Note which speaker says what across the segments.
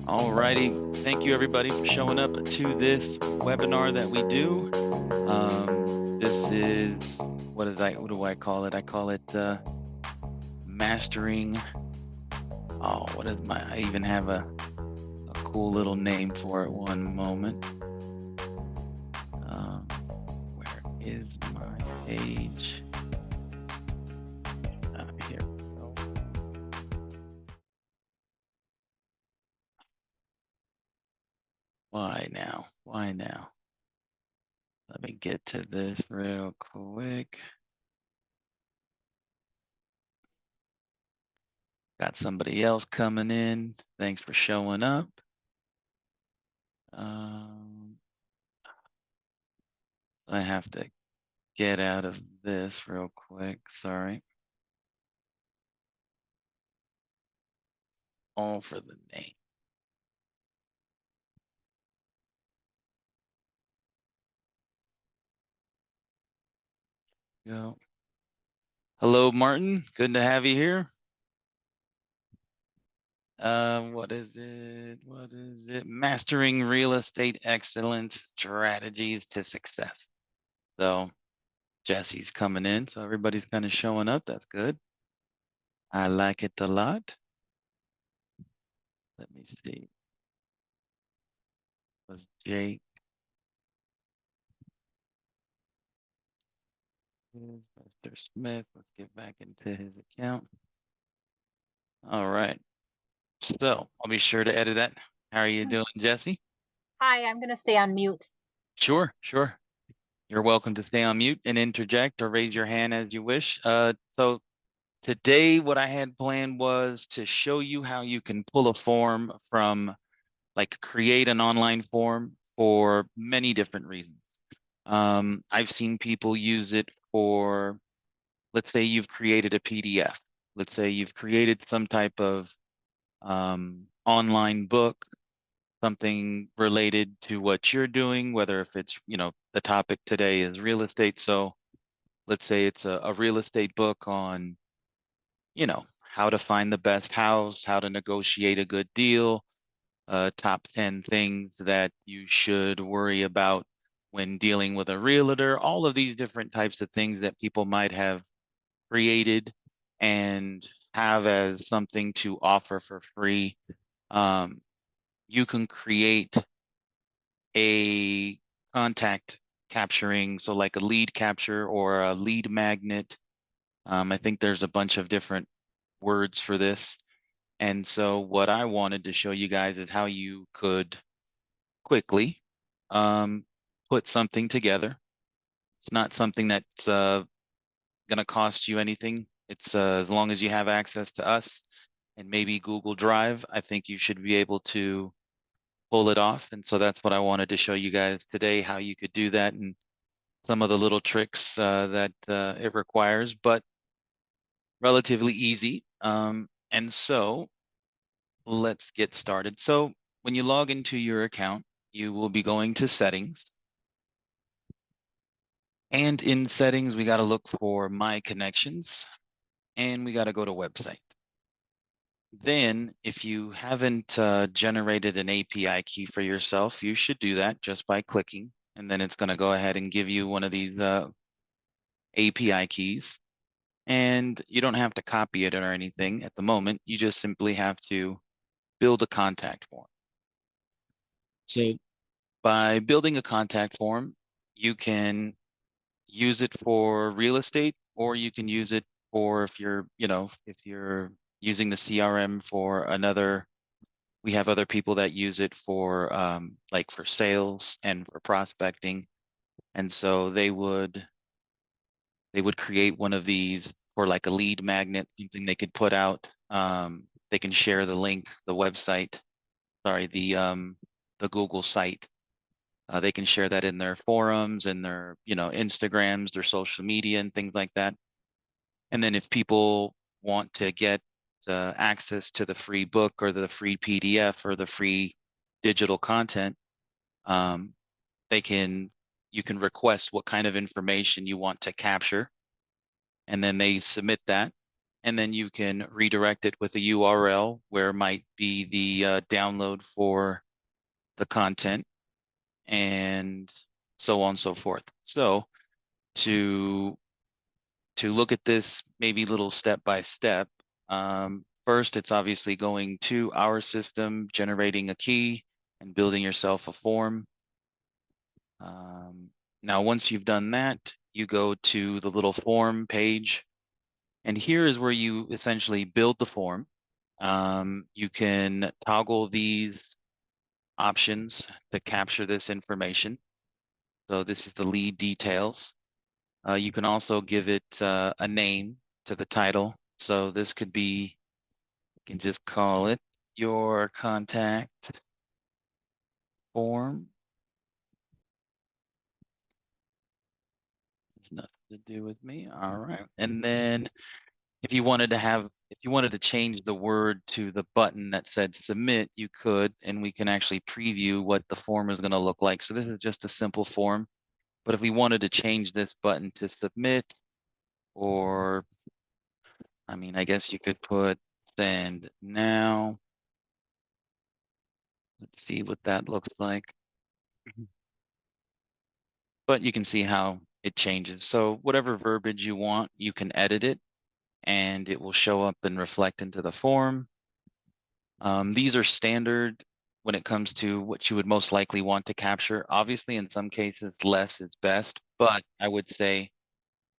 Speaker 1: All righty. Thank you everybody for showing up to this webinar that we do. This is, what do I call it? I call it mastering. Oh, I even have a cool little name for it. One moment. Where is my page? Here we go. Why now? Why now? Let me get to this real quick. Got somebody else coming in. Thanks for showing up. I have to get out of this real quick. Sorry. All for the name. Go. Hello, Martin. Good to have you here. What is it? What is it? Mastering real estate excellence strategies to success. So Jesse's coming in, so everybody's kind of showing up. That's good. I like it a lot. Let me see. Was Jake? Mr. Smith. Let's get back into his account. All right. So I'll be sure to edit that. How are you doing, Jesse?
Speaker 2: Hi, I'm going to stay on mute.
Speaker 1: Sure, sure. You're welcome to stay on mute and interject or raise your hand as you wish. So today what I had planned was to show you how you can pull a form from, like, create an online form for many different reasons. I've seen people use it for, let's say you've created a PDF. Let's say you've created some type of online book, something related to what you're doing, whether if it's, the topic today is real estate. So let's say it's a real estate book on, how to find the best house, how to negotiate a good deal, top 10 things that you should worry about when dealing with a realtor, all of these different types of things that people might have created and have as something to offer for free. You can create a contact capturing, so like a lead capture or a lead magnet. I think there's a bunch of different words for this. And so what I wanted to show you guys is how you could quickly um, put something together. It's not something that's going to cost you anything. It's as long as you have access to us and maybe Google Drive, I think you should be able to pull it off. And so that's what I wanted to show you guys today, how you could do that and some of the little tricks that it requires, but relatively easy. And so let's get started. So when you log into your account, you will be going to settings. And in settings, we got to look for My Connections and we got to go to website. Then if you haven't generated an API key for yourself, you should do that just by clicking. And then it's going to go ahead and give you one of these API keys. And you don't have to copy it or anything at the moment. You just simply have to build a contact form. So by building a contact form, you can use it for real estate, or you can use it for if you're using the CRM for another. We have other people that use it for like for sales and for prospecting. And so they would create one of these for like a lead magnet, something they could put out. They can share the link, the website, sorry, the Google site. They can share that in their forums and their, Instagrams, their social media and things like that. And then if people want to get access to the free book or the free PDF or the free digital content, um, you can request what kind of information you want to capture, and then they submit that. and then you can redirect it with a URL where might be the download for the content and so on and so forth. So to look at this maybe little step by step, first it's obviously going to our system, generating a key and building yourself a form. Um, Now, once you've done that, you go to the little form page, and here is where you essentially build the form. You can toggle these options to capture this information. So this is the lead details. You can also give it a name to the title. So this could be, you can just call it your contact form. It's nothing to do with me. All right. And then if you wanted to change the word to the button that said submit, you could, and we can actually preview what the form is going to look like. So this is just a simple form. But if we wanted to change this button to submit, or I mean, I guess you could put send now. Let's see what that looks like. But you can see how it changes. So whatever verbiage you want, you can edit it and it will show up and reflect into the form. These are standard when it comes to what you would most likely want to capture. Obviously, in some cases, less is best, but I would say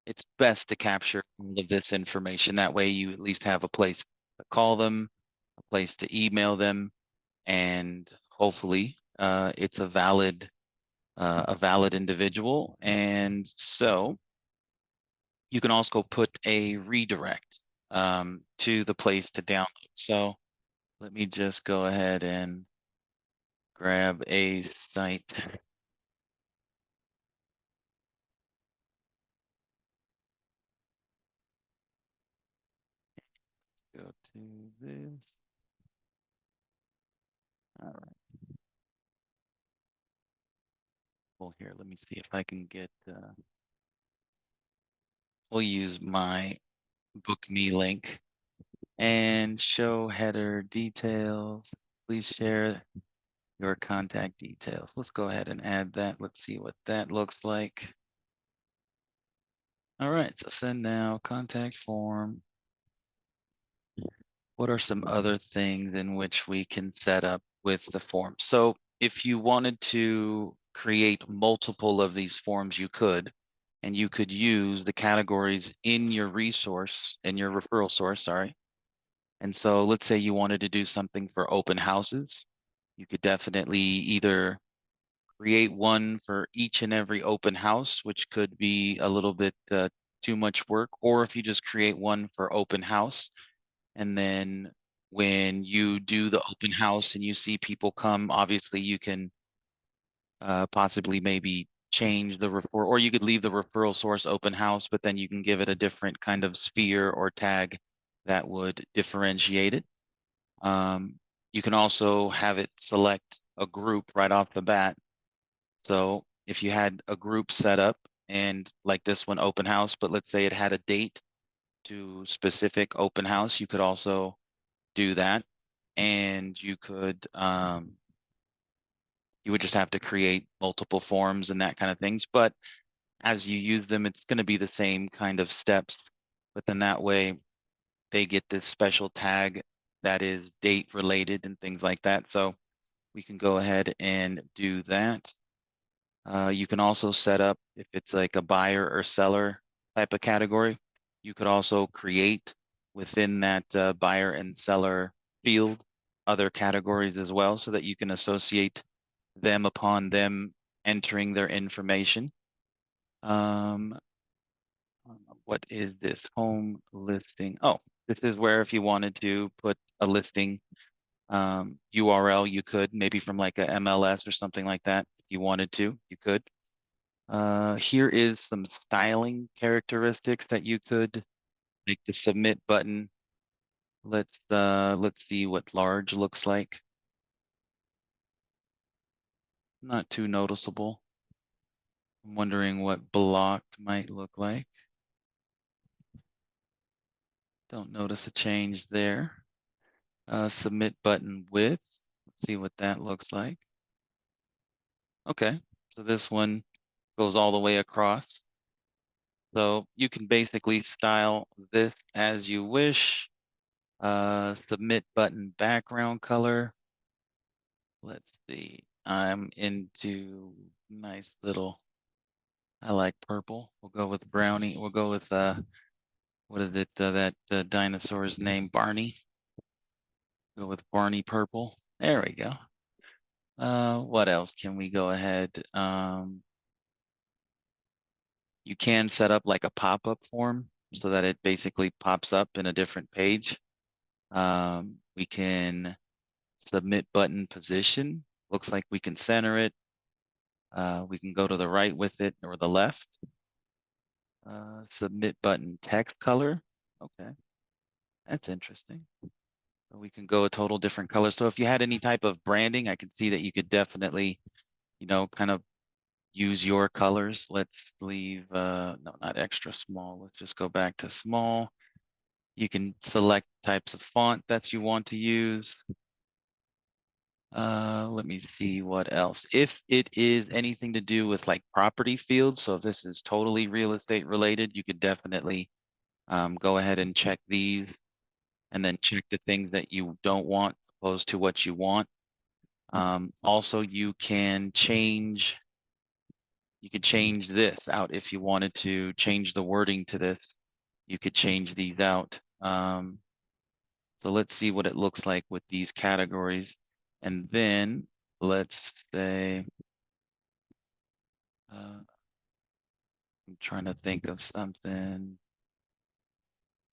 Speaker 1: it's best to capture all of this information. That way you at least have a place to call them, a place to email them, and hopefully it's a valid individual. And so you can also put a redirect to the place to download. So let me just go ahead and grab a site. Go to this. All right. Well, here, let me see if I can get, we'll use my book me link and show header details. Please share your contact details. Let's go ahead and add that. Let's see what that looks like. All right, so send now, contact form. What are some other things in which we can set up with the form? So if you wanted to create multiple of these forms, you could, and you could use the categories in your resource, in your referral source, sorry. And so let's say you wanted to do something for open houses. You could definitely either create one for each and every open house, which could be a little bit too much work, or if you just create one for open house, and then when you do the open house and you see people come, obviously you can possibly maybe change the referral, or you could leave the referral source open house, but then you can give it a different kind of sphere or tag that would differentiate it. You can also have it select a group right off the bat. So if you had a group set up and like this one open house, but let's say it had a date to specific open house, you could also do that. And you would just have to create multiple forms and that kind of things. But as you use them, it's going to be the same kind of steps. But then that way they get this special tag that is date related and things like that. So we can go ahead and do that. You can also set up if it's like a buyer or seller type of category. You could also create within that buyer and seller field other categories as well so that you can associate them upon them entering their information. Um, what is this home listing? Oh, this is where if you wanted to put a listing URL, you could maybe from like a MLS or something like that. If you wanted to, you could. Here is some styling characteristics that you could make the submit button. Let's see what large looks like. Not too noticeable. I'm wondering what blocked might look like. Don't notice a change there. Submit button width. Let's see what that looks like. Okay, so this one goes all the way across. So you can basically style this as you wish. Submit button background color. Let's see. I'm into nice little, I like purple. We'll go with brownie. We'll go with, what is it, that dinosaur's name? Barney. Go with Barney purple. There we go. What else can we go ahead? You can set up like a pop-up form so that it basically pops up in a different page. We can submit button position. Looks like we can center it. We can go to the right with it or the left. Submit button text color. Okay, that's interesting. So we can go a total different color. So if you had any type of branding, I could see that you could definitely, kind of use your colors. Let's leave, no, not extra small. Let's just go back to small. You can select types of font that you want to use. Let me see what else. If it is anything to do with like property fields, so if this is totally real estate related, you could definitely go ahead and check these and then check the things that you don't want opposed to what you want. Also, you could change this out if you wanted to change the wording to this. You could change these out. So let's see what it looks like with these categories. And then let's say, I'm trying to think of something.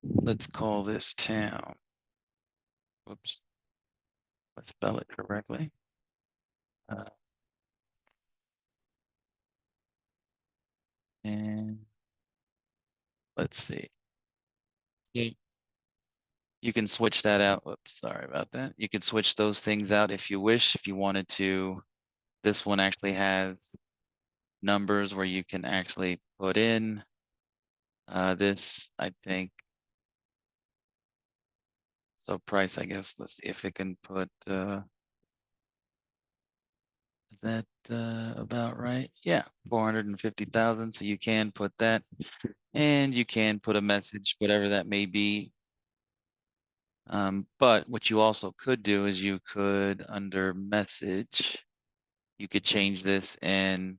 Speaker 1: Let's call this town. Whoops, let's spell it correctly. Uh, and let's see. Yeah, you can switch that out. Whoops, sorry about that. You can switch those things out if you wish. If you wanted to, this one actually has numbers where you can actually put in this, I think. So price, I guess, let's see if it can put, is that about right? Yeah, 450,000. So you can put that and you can put a message, whatever that may be. But what you also could do is you could, under message, you could change this and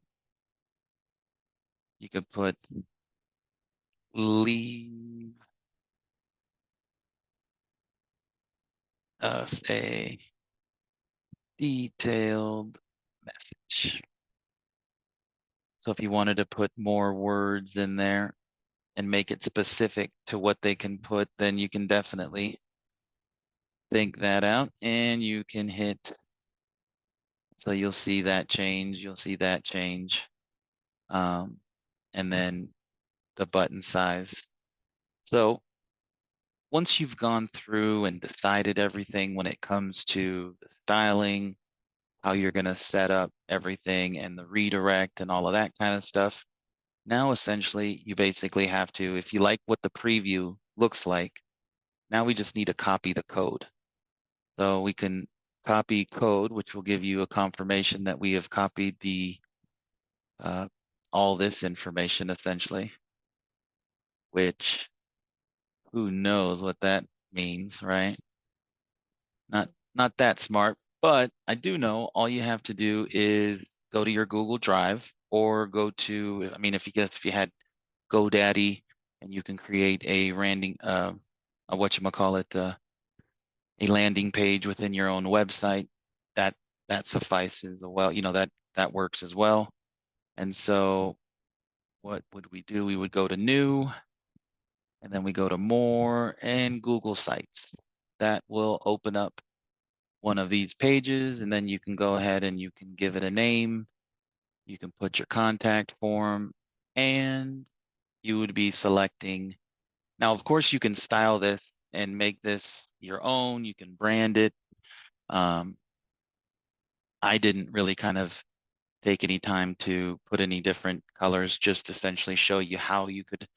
Speaker 1: you could put leave us a detailed message. So if you wanted to put more words in there and make it specific to what they can put, then you can definitely think that out and you can hit. So you'll see that change, you'll see that change. Um, and then the button size. So once you've gone through and decided everything when it comes to the styling, how you're going to set up everything and the redirect and all of that kind of stuff, now essentially you basically have to, if you like what the preview looks like, now we just need to copy the code. So we can copy code, which will give you a confirmation that we have copied the all this information essentially, which who knows what that means, right? Not that smart, but I do know all you have to do is go to your Google Drive or go to, I mean, if you had GoDaddy and you can create a random a whatchamacallit, a landing page within your own website, that that suffices well, that works as well. And so what would we do? We would go to new and then we go to more and Google Sites. That will open up one of these pages and then you can go ahead and you can give it a name. You can put your contact form and you would be selecting. Now, of course, you can style this and make this your own. You can brand it. Um, I didn't really kind of take any time to put any different colors, just essentially show you how you could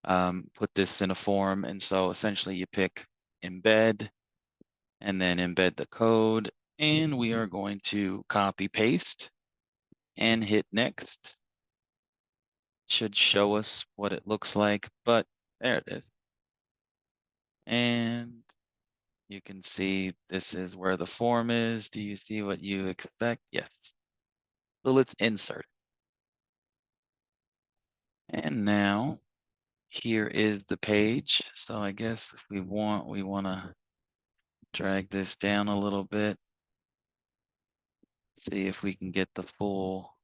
Speaker 1: put this in a form. And so essentially you pick embed and then embed the code. And we are going to copy paste and hit next. Should show us what it looks like, but there it is. And you can see this is where the form is. Do you see what you expect? Yes. So let's insert. And now here is the page. So I guess if we want to drag this down a little bit. See if we can get the full,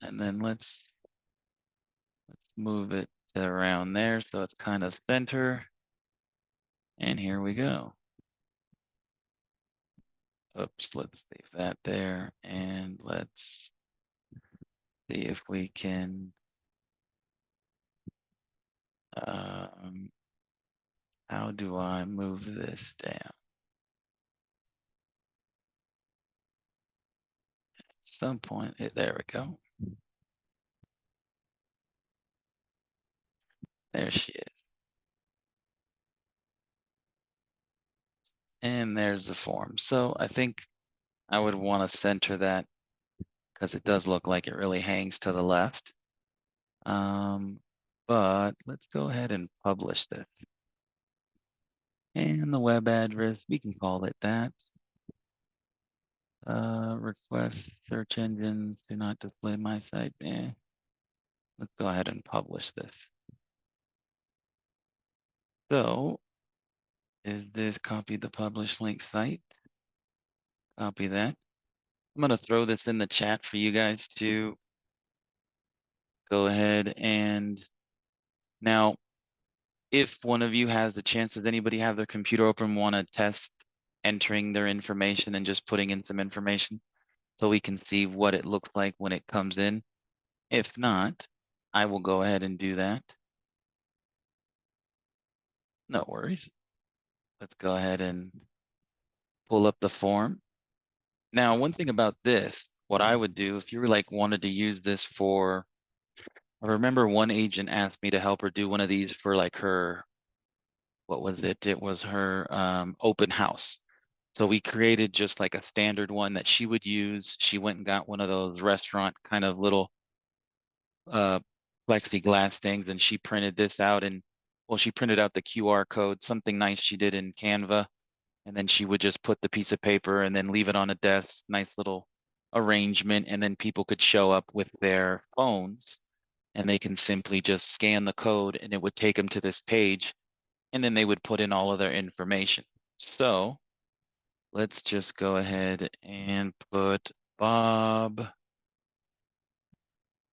Speaker 1: and then let's move it to around there so it's kind of center. And here we go. Oops, let's leave that there. And let's see if we can, how do I move this down? At some point, there we go. There she is. And there's the form. So I think I would want to center that because it does look like it really hangs to the left. But let's go ahead and publish this. And the web address, we can call it that. Request search engines do not display my site. Let's go ahead and publish this. So is this copy the publish link site? Copy that. I'm going to throw this in the chat for you guys to go ahead and now, if one of you has the chance, does anybody have their computer open, want to test entering their information and just putting in some information so we can see what it looks like when it comes in? If not, I will go ahead and do that. No worries. Let's go ahead and pull up the form. Now, one thing about this, what I would do if you were like wanted to use this for, I remember one agent asked me to help her do one of these for like her, what was it? It was her open house. So we created just like a standard one that she would use. She went and got one of those restaurant kind of little uh, plexiglass things, and she printed this out. And well, she printed out the QR code, something nice she did in Canva, and then she would just put the piece of paper and then leave it on a desk, nice little arrangement, and then people could show up with their phones and they can simply just scan the code and it would take them to this page, and then they would put in all of their information. So let's just go ahead and put Bob,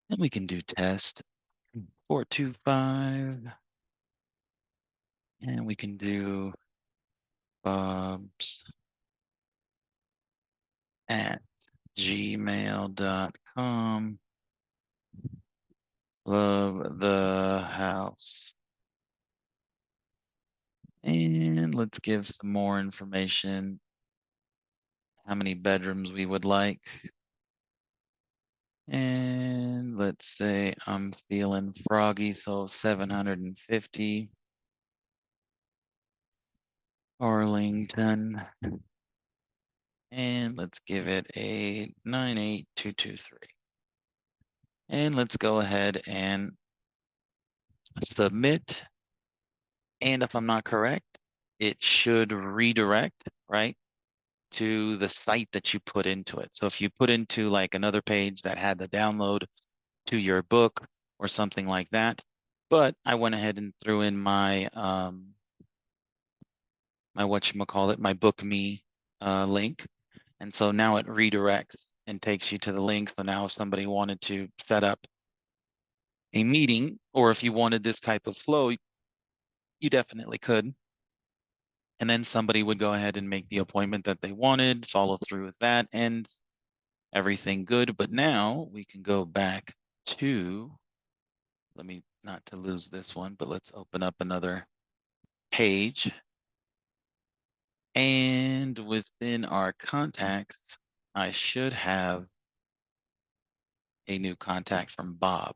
Speaker 1: and we can do test 425, and we can do Bob's at gmail.com. Love the house. And let's give some more information. How many bedrooms we would like. And let's say I'm feeling froggy, so 750. Arlington. And let's give it a 98223. And let's go ahead and submit. And if I'm not correct, it should redirect, right, to the site that you put into it. So if you put into like another page that had the download to your book or something like that, but I went ahead and threw in my my whatchamacallit, my book me link. And so now it redirects and takes you to the link. So now if somebody wanted to set up a meeting, or if you wanted this type of flow, you definitely could. And then somebody would go ahead and make the appointment that they wanted, follow through with that, and everything good. But now we can go back to, let me, not to lose this one, but let's open up another page. And within our contacts, I should have a new contact from Bob.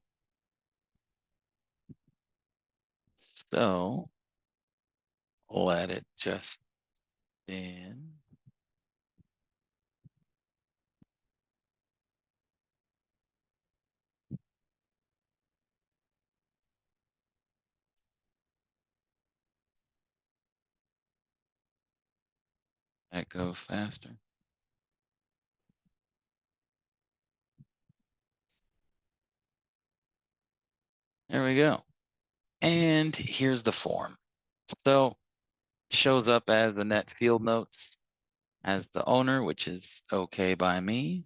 Speaker 1: So let it just in. That go faster. There we go. And here's the form. So shows up as the net field notes as the owner, which is okay by me.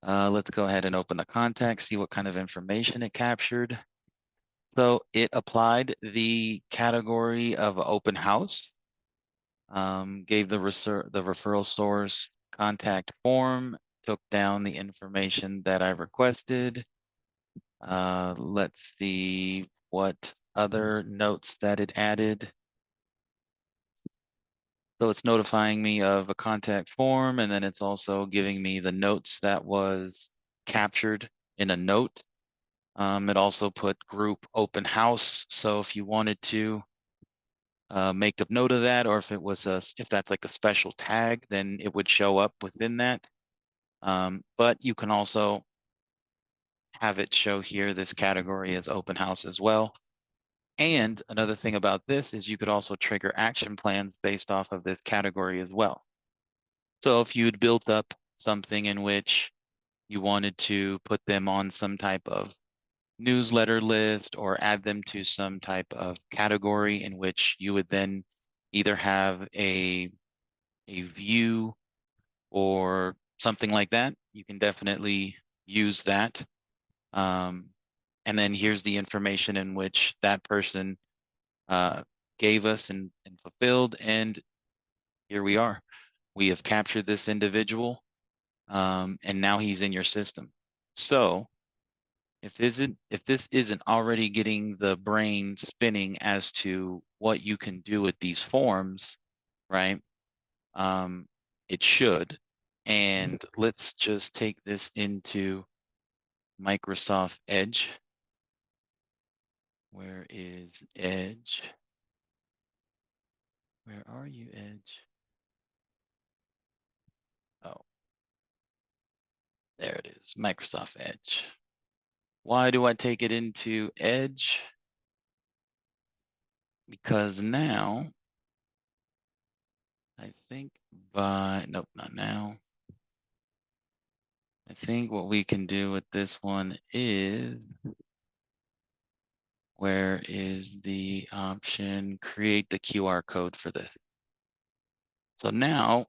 Speaker 1: Let's go ahead and open the contact, see what kind of information it captured. So it applied the category of open house, gave the referral source contact form, took down the information that I requested. Let's see what other notes that it added. So it's notifying me of a contact form, and then it's also giving me the notes that was captured in a note. It also put group open house. So if you wanted to make a note of that, or if that's like a special tag, then it would show up within that. But you can also have it show here this category as open house as well. And another thing about this is you could also trigger action plans based off of this category as well. So if you'd built up something in which you wanted to put them on some type of newsletter list or add them to some type of category in which you would then either have a view or something like that, you can definitely use that. And then here's the information in which that person gave us and fulfilled. And here we are. We have captured this individual, and now he's in your system. So if this isn't already getting the brain spinning as to what you can do with these forms, right? Um, it should. And let's just take this into Microsoft Edge. Where is Edge? Where are you, Edge? Oh, there it is, Microsoft Edge. Why do I take it into Edge? Because now, I think nope, not now. I think what we can do with this one is, where is the option? Create the QR code for this. So now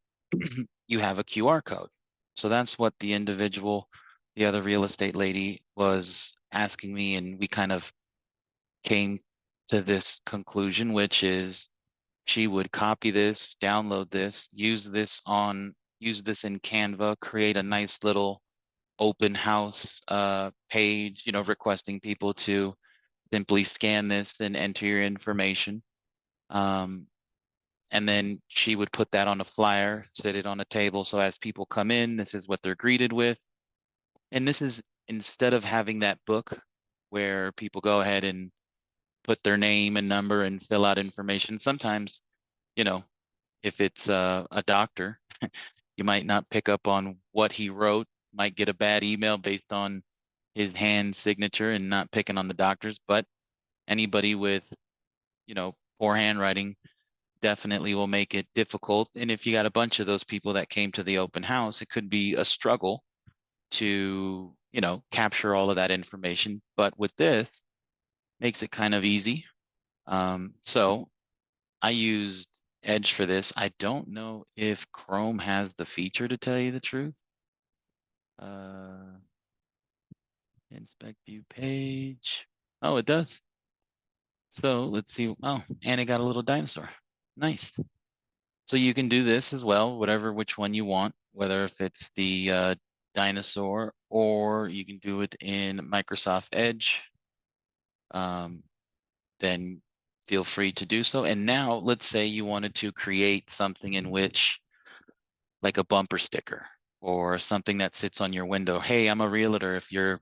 Speaker 1: you have a QR code. So that's what the other real estate lady was asking me, and we kind of came to this conclusion, which is she would copy this, download this, use this in Canva, create a nice little open house page, requesting people to simply scan this and enter your information. And then she would put that on a flyer, sit it on a table. So as people come in, this is what they're greeted with. And this is instead of having that book where people go ahead and put their name and number and fill out information. Sometimes, you know, if it's a doctor, you might not pick up on what he wrote, might get a bad email based on his hand signature and not picking on the doctors. But anybody with, poor handwriting definitely will make it difficult. And if you got a bunch of those people that came to the open house, it could be a struggle to, capture all of that information. But with this, makes it kind of easy. So I used Edge for this. I don't know if Chrome has the feature, to tell you the truth. Inspect view page. Oh, it does. So let's see. Oh, and it got a little dinosaur. Nice. So you can do this as well, which one you want, whether if it's the dinosaur or you can do it in Microsoft Edge. Then feel free to do so. And now let's say you wanted to create something in which, like a bumper sticker or something that sits on your window. Hey, I'm a realtor. If you're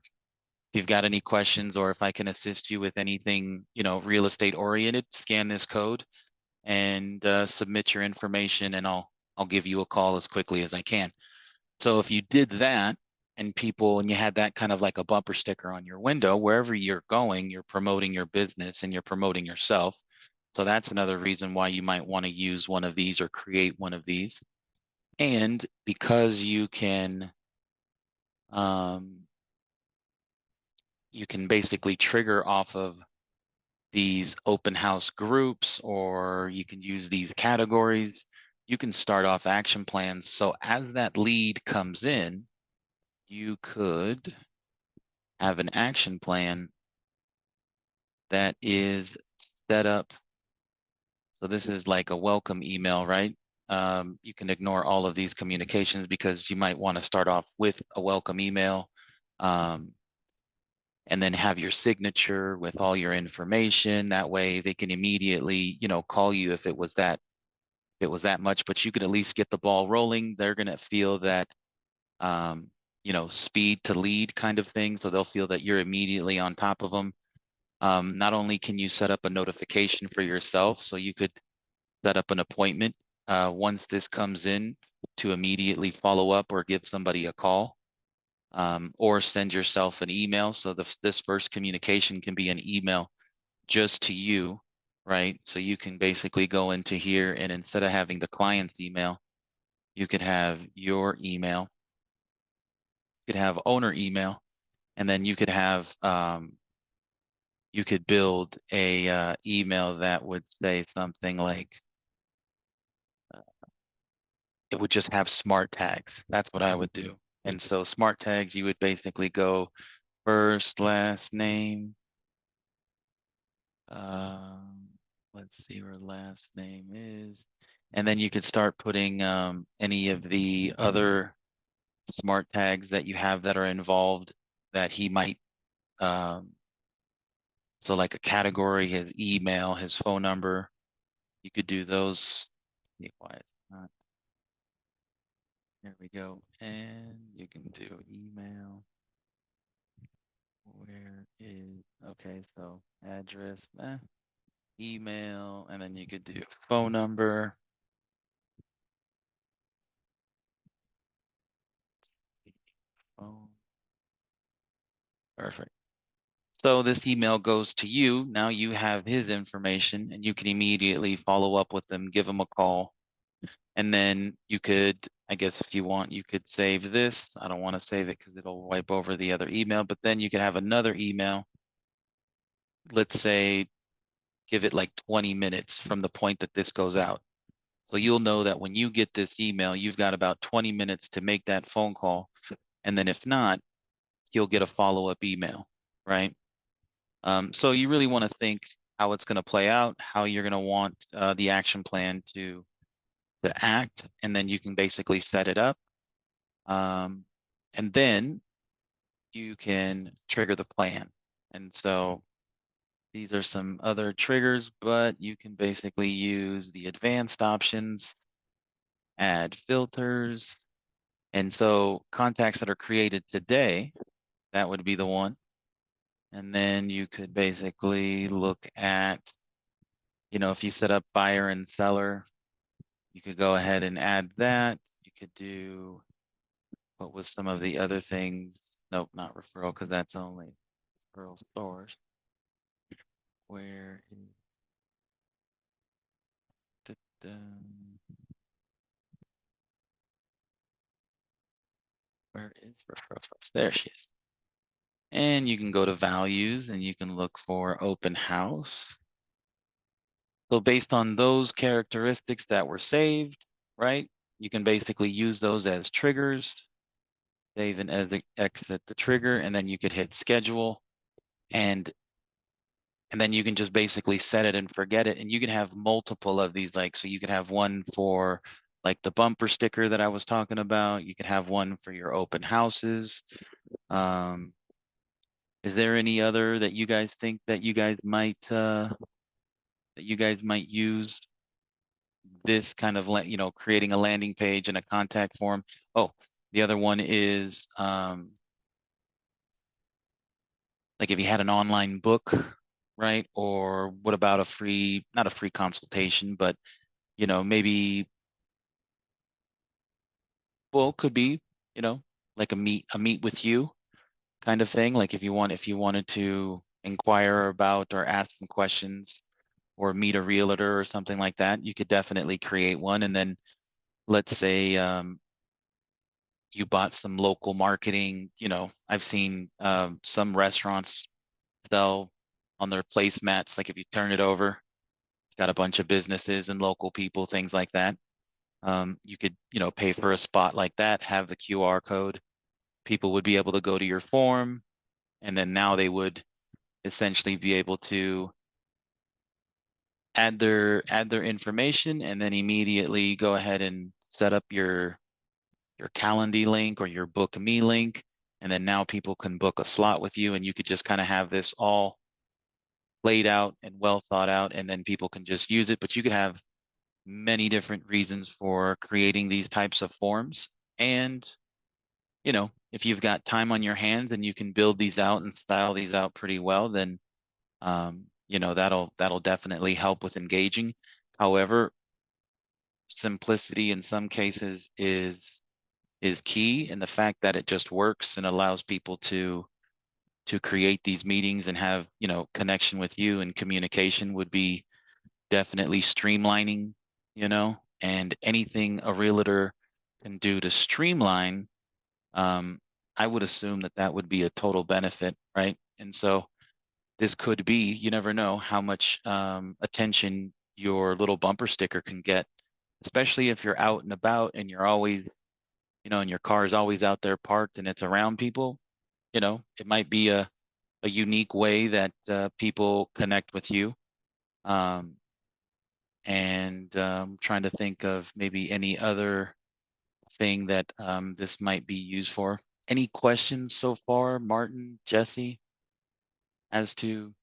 Speaker 1: If you've got any questions or if I can assist you with anything, real estate oriented, scan this code and submit your information, and I'll give you a call as quickly as I can. So if you did that and you had that kind of like a bumper sticker on your window, wherever you're going, you're promoting your business and you're promoting yourself. So that's another reason why you might want to use one of these or create one of these. And because um, you can basically trigger off of these open house groups, or you can use these categories, you can start off action plans. So as that lead comes in, you could have an action plan that is set up. So this is like a welcome email, right? You can ignore all of these communications because you might want to start off with a welcome email, um, and then have your signature with all your information. That way they can immediately, call you if it was that much, but you could at least get the ball rolling. They're going to feel that, um, speed to lead kind of thing. So they'll feel that you're immediately on top of them. Not only can you set up a notification for yourself, so you could set up an appointment once this comes in to immediately follow up or give somebody a call, or send yourself an email. So this first communication can be an email just to you, right? So you can basically go into here, and instead of having the client's email, you could have your email, you could have owner email, and then you could build a email that would say something like, uh, it would just have smart tags. That's what I would do. And so smart tags, you would basically go first, last name. Um, let's see where last name is. And then you could start putting any of the other smart tags that you have that are involved that he might, um, so like a category, his email, his phone number. You could do those. See why it's not. There we go. And you can do email. Where is, okay, so address, email, and then you could do phone number. Phone. Perfect. So this email goes to you. Now you have his information and you can immediately follow up with them, give him a call. And then you could, I guess if you want, you could save this. I don't want to save it because it'll wipe over the other email, but then you could have another email. Let's say give it like 20 minutes from the point that this goes out. So you'll know that when you get this email, you've got about 20 minutes to make that phone call. And then if not, you'll get a follow-up email, right? So you really want to think how it's going to play out, how you're going to want the action plan to act, and then you can basically set it up. Um, and then you can trigger the plan. And so these are some other triggers, but you can basically use the advanced options, add filters. And so contacts that are created today, that would be the one. And then you could basically look at, if you set up buyer and seller, you could go ahead and add that. You could do, what was some of the other things? Nope, not referral, because that's only referral source. Where is, where is referral source? There she is. And you can go to values and you can look for open house. So based on those characteristics that were saved, right? You can basically use those as triggers, save and exit the trigger, and then you could hit schedule, and then you can just basically set it and forget it. And you can have multiple of these, like, so you could have one for like the bumper sticker that I was talking about. You could have one for your open houses. Um, is there any other that you guys think that you guys might use this kind of, creating a landing page and a contact form? Oh, the other one is like if you had an online book, right? Or what about a free, not a free consultation, but maybe, well, it could be, you know, like a meet with you kind of thing. Like if you wanted to inquire about or ask some questions or meet a realtor or something like that, you could definitely create one. And then let's say you bought some local marketing. I've seen some restaurants sell on their placemats, like if you turn it over, it's got a bunch of businesses and local people, things like that. You could, pay for a spot like that, have the QR code. People would be able to go to your form, and then now they would essentially be able to add their information and then immediately go ahead and set up your Calendly link or your Book Me link. And then now people can book a slot with you, and you could just kind of have this all laid out and well thought out, and then people can just use it. But you could have many different reasons for creating these types of forms. And, if you've got time on your hands and you can build these out and style these out pretty well, then that'll definitely help with engaging. However, simplicity in some cases is key, and the fact that it just works and allows people to create these meetings and have, connection with you and communication would be definitely streamlining, and anything a realtor can do to streamline, um, I would assume that that would be a total benefit, right? And so this could be, you never know how much attention your little bumper sticker can get, especially if you're out and about and you're always, and your car is always out there parked and it's around people. It might be a unique way that people connect with you. Um, and trying to think of maybe any other thing that this might be used for. Any questions so far, Martin, Jesse, as to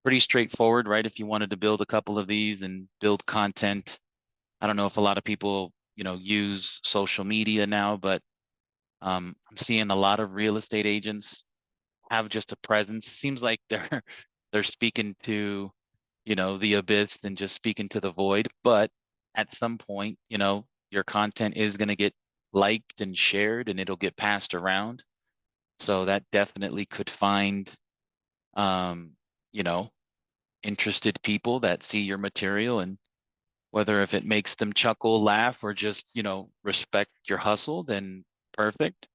Speaker 1: pretty straightforward, right? If you wanted to build a couple of these and build content, I don't know if a lot of people, use social media now, but I'm seeing a lot of real estate agents have just a presence. Seems like they're speaking to, the abyss and just speaking to the void. But at some point, your content is going to get liked and shared and it'll get passed around. So that definitely could find, um, you know, interested people that see your material, and whether if it makes them chuckle, laugh, or just, respect your hustle, then perfect.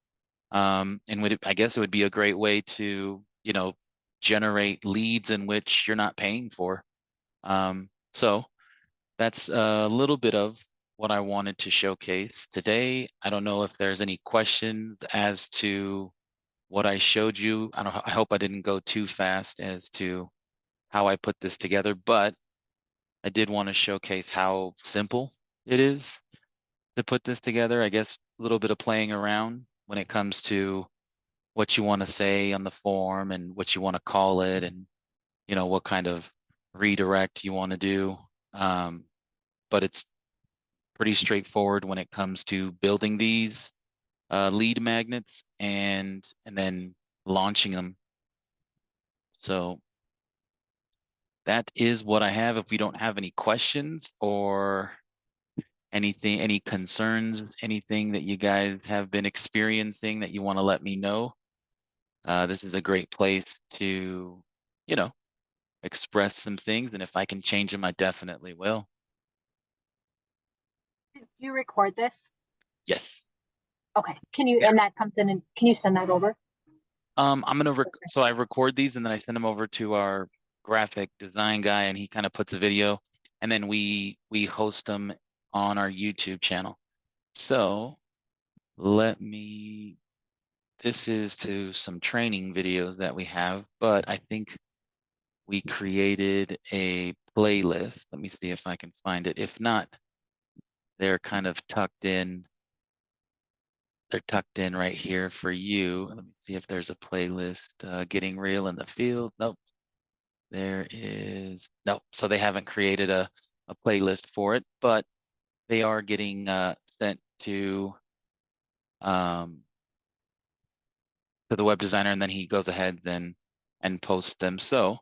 Speaker 1: And I guess it would be a great way to, generate leads in which you're not paying for. So that's a little bit of what I wanted to showcase today. I don't know if there's any questions as to what I showed you. I hope I didn't go too fast as to how I put this together, but I did want to showcase how simple it is to put this together. I guess a little bit of playing around when it comes to what you want to say on the form and what you want to call it, and what kind of redirect you want to do. Um, but it's pretty straightforward when it comes to building these lead magnets and then launching them. So that is what I have. If we don't have any questions or anything, any concerns, anything that you guys have been experiencing that you want to let me know, this is a great place to, you know, express some things. And if I can change them, I definitely will.
Speaker 2: Did you record this?
Speaker 1: Yes.
Speaker 2: Okay. Can you,
Speaker 1: Yeah.
Speaker 2: and that comes in and can you send that over?
Speaker 1: I'm gonna so I record these and then I send them over to our graphic design guy, and he kind of puts a video, and then we host them on our YouTube channel. So let me. This is to some training videos that we have, but I think we created a playlist. Let me see if I can find it. If not, they're kind of tucked in. They're tucked in right here for you. Let me see if there's a playlist. Getting real in the field. Nope. There is no, so they haven't created a playlist for it, but they are getting sent um to the web designer, and then he goes ahead then and post them. So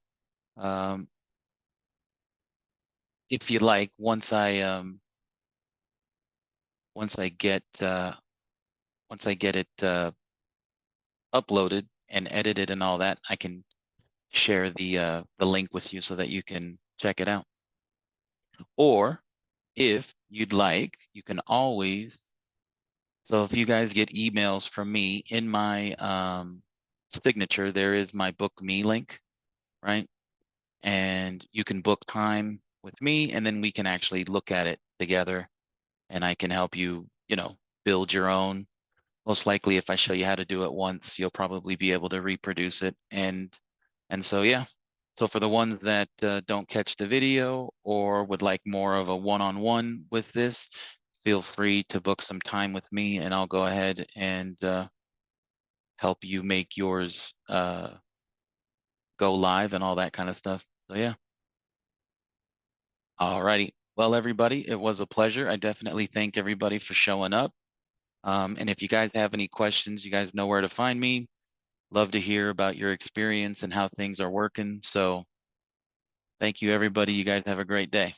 Speaker 1: um, if you like, once I get once I get it uploaded and edited and all that, I can share the link with you so that you can check it out. Or if you'd like, you can always. So if you guys get emails from me, in my signature, there is my book me link, right? And you can book time with me, and then we can actually look at it together, and I can help you, build your own. Most likely, if I show you how to do it once, you'll probably be able to reproduce it. And so, yeah. So for the ones that don't catch the video or would like more of a one-on-one with this, feel free to book some time with me, and I'll go ahead and help you make yours go live and all that kind of stuff. So yeah. Alrighty. Well, everybody, it was a pleasure. I definitely thank everybody for showing up. And if you guys have any questions, you guys know where to find me. Love to hear about your experience and how things are working. So thank you, everybody. You guys have a great day.